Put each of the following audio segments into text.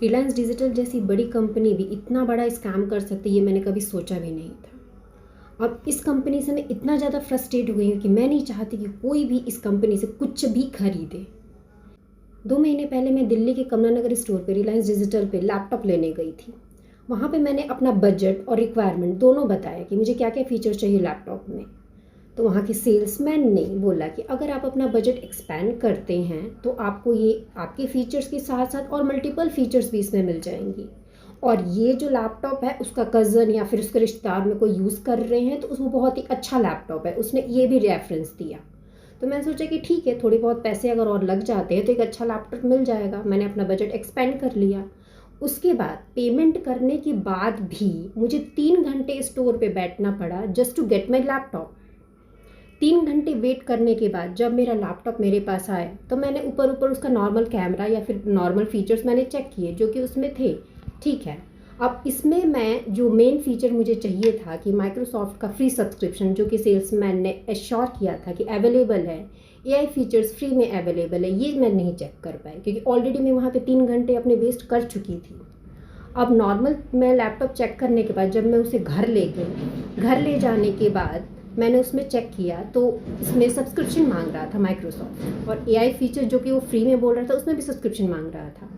Reliance digital जैसी बड़ी company भी इतना बड़ा स्कैम कर सकती है, ये मैंने कभी सोचा भी नहीं था। अब इस कंपनी से मैं इतना ज़्यादा फ्रस्ट्रेट हो गई हूँ कि मैं नहीं चाहती कि कोई भी इस कंपनी से कुछ भी खरीदे। 2 महीने पहले मैं दिल्ली के कमला नगर स्टोर पे रिलायंस डिजिटल पे लैपटॉप लेने गई थी। वहाँ पे मैंने अपना बजट और रिक्वायरमेंट दोनों बताया कि मुझे क्या क्या फ़ीचर चाहिए लैपटॉप में। तो वहाँ के सेल्समैन ने बोला कि अगर आप अपना बजट एक्सपेंड करते हैं तो आपको ये आपके फ़ीचर्स के साथ साथ और मल्टीपल फ़ीचर्स भी इसमें मिल जाएंगी। और ये जो लैपटॉप है उसका कज़न या फिर उसके रिश्तेदार में कोई यूज़ कर रहे हैं तो वो बहुत ही अच्छा लैपटॉप है, उसने ये भी रेफरेंस दिया। तो मैंने सोचा कि ठीक है, थोड़े बहुत पैसे अगर और लग जाते हैं तो एक अच्छा लैपटॉप मिल जाएगा। मैंने अपना बजट एक्सपेंड कर लिया। उसके बाद पेमेंट करने के बाद भी मुझे 3 घंटे स्टोर पे बैठना पड़ा just to get my laptop. 3 घंटे वेट करने के बाद जब मेरा लैपटॉप मेरे पास आया तो मैंने ऊपर ऊपर उसका नॉर्मल कैमरा या फिर नॉर्मल फीचर्स मैंने चेक किए जो कि उसमें थे। ठीक है, अब इसमें मैं जो मेन फीचर मुझे चाहिए था कि माइक्रोसॉफ्ट का फ्री सब्सक्रिप्शन जो कि सेल्समैन ने एश्योर किया था कि अवेलेबल है, एआई फीचर्स फ्री में अवेलेबल है, ये मैं नहीं चेक कर पाई क्योंकि ऑलरेडी मैं वहाँ पे 3 घंटे अपने वेस्ट कर चुकी थी। अब नॉर्मल मैं लैपटॉप चेक करने के बाद जब मैं उसे घर ले गई, घर ले जाने के बाद मैंने उसमें चेक किया तो इसमें सब्सक्रिप्शन मांग रहा था माइक्रोसॉफ्ट, और एआई फीचर जो कि वो फ्री में बोल रहा था उसमें भी सब्सक्रिप्शन मांग रहा था।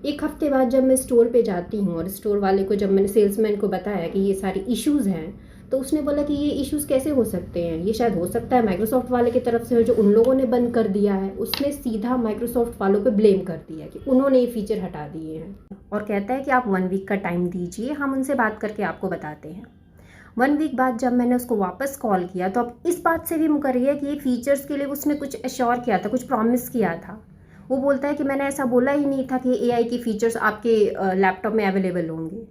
एक हफ्ते बाद जब मैं स्टोर पे जाती हूँ और स्टोर वाले को जब मैंने सेल्समैन को बताया कि ये सारे इश्यूज़ हैं तो उसने बोला कि ये इश्यूज़ कैसे हो सकते हैं, ये शायद हो सकता है माइक्रोसॉफ्ट वाले की तरफ से हो जो उन लोगों ने बंद कर दिया है। उसने सीधा माइक्रोसॉफ्ट वालों पे ब्लेम कर दिया कि उन्होंने ये फीचर हटा दिए हैं और कहता है कि आप 1 वीक का टाइम दीजिए, हम उनसे बात करके आपको बताते हैं। 1 वीक बाद जब मैंने उसको वापस कॉल किया तो अब इस बात से भी मुकर रही है कि ये फ़ीचर्स के लिए उसने कुछ एश्योर किया था, कुछ प्रॉमिस किया था। वो बोलता है कि मैंने ऐसा बोला ही नहीं था कि एआई के फ़ीचर्स आपके लैपटॉप में अवेलेबल होंगे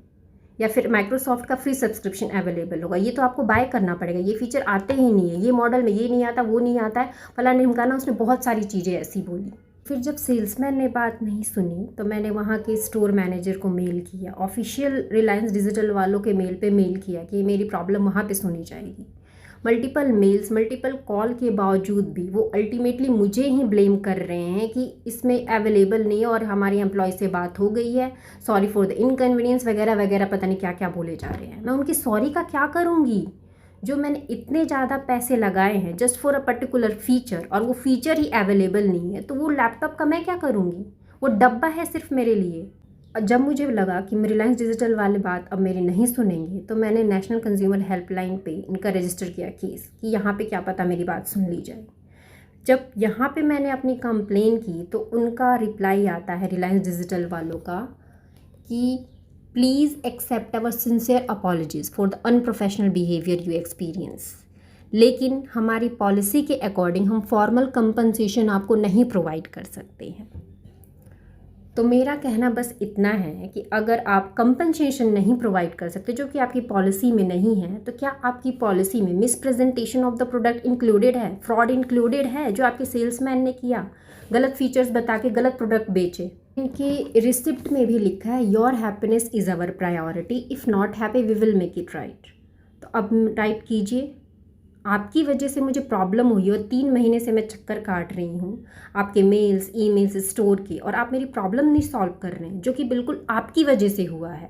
या फिर माइक्रोसॉफ्ट का फ्री सब्सक्रिप्शन अवेलेबल होगा, ये तो आपको बाय करना पड़ेगा, ये फ़ीचर आते ही नहीं है, ये मॉडल में ये नहीं आता, वो नहीं आता है, फलाना ढिमकाना। उसने बहुत सारी चीज़ें ऐसी बोली। फिर जब सेल्समैन ने बात नहीं सुनी तो मैंने वहाँ के स्टोर मैनेजर को मेल किया, ऑफिशियल रिलायंस डिजिटल वालों के मेल पे मेल किया कि मेरी प्रॉब्लम वहाँ पे सुनी जाएगी। मल्टीपल मेल्स, मल्टीपल कॉल के बावजूद भी वो अल्टीमेटली मुझे ही ब्लेम कर रहे हैं कि इसमें अवेलेबल नहीं है और हमारी एम्प्लॉय से बात हो गई है, सॉरी फॉर द इनकन्वीनियंस वगैरह वगैरह, पता नहीं क्या क्या बोले जा रहे हैं। मैं उनकी सॉरी का क्या करूँगी जो मैंने इतने ज़्यादा पैसे लगाए हैं just for a particular feature और वो फीचर ही अवेलेबल नहीं है, तो वो लैपटॉप का मैं क्या करूँगी? वो डब्बा है सिर्फ मेरे लिए। जब मुझे लगा कि रिलायंस डिजिटल वाले बात अब मेरी नहीं सुनेंगे तो मैंने नेशनल कंज्यूमर हेल्पलाइन पे इनका रजिस्टर किया केस कि यहाँ पे क्या पता मेरी बात सुन ली जाए। जब यहाँ पे मैंने अपनी कंप्लेन की तो उनका रिप्लाई आता है रिलायंस डिजिटल वालों का कि please accept our sincere apologies for the unprofessional behaviour you experience, लेकिन हमारी पॉलिसी के अकॉर्डिंग हम फॉर्मल कंपनसेशन आपको नहीं प्रोवाइड कर सकते हैं। तो मेरा कहना बस इतना है कि अगर आप कंपनसेशन नहीं प्रोवाइड कर सकते जो कि आपकी पॉलिसी में नहीं है, तो क्या आपकी पॉलिसी में miss presentation of the product included है, फ्रॉड इंक्लूडेड है जो आपके सेल्समैन ने किया, गलत फीचर्स बता के गलत प्रोडक्ट बेचे। इनकी रिसिप्ट में भी लिखा है your happiness is our priority, if not happy we will make it right. तो अब राइट कीजिए। आपकी वजह से मुझे प्रॉब्लम हुई और 3 महीने से मैं चक्कर काट रही हूँ आपके मेल्स, ईमेल्स, स्टोर के, और आप मेरी प्रॉब्लम नहीं सॉल्व कर रहे हैं जो कि बिल्कुल आपकी वजह से हुआ है।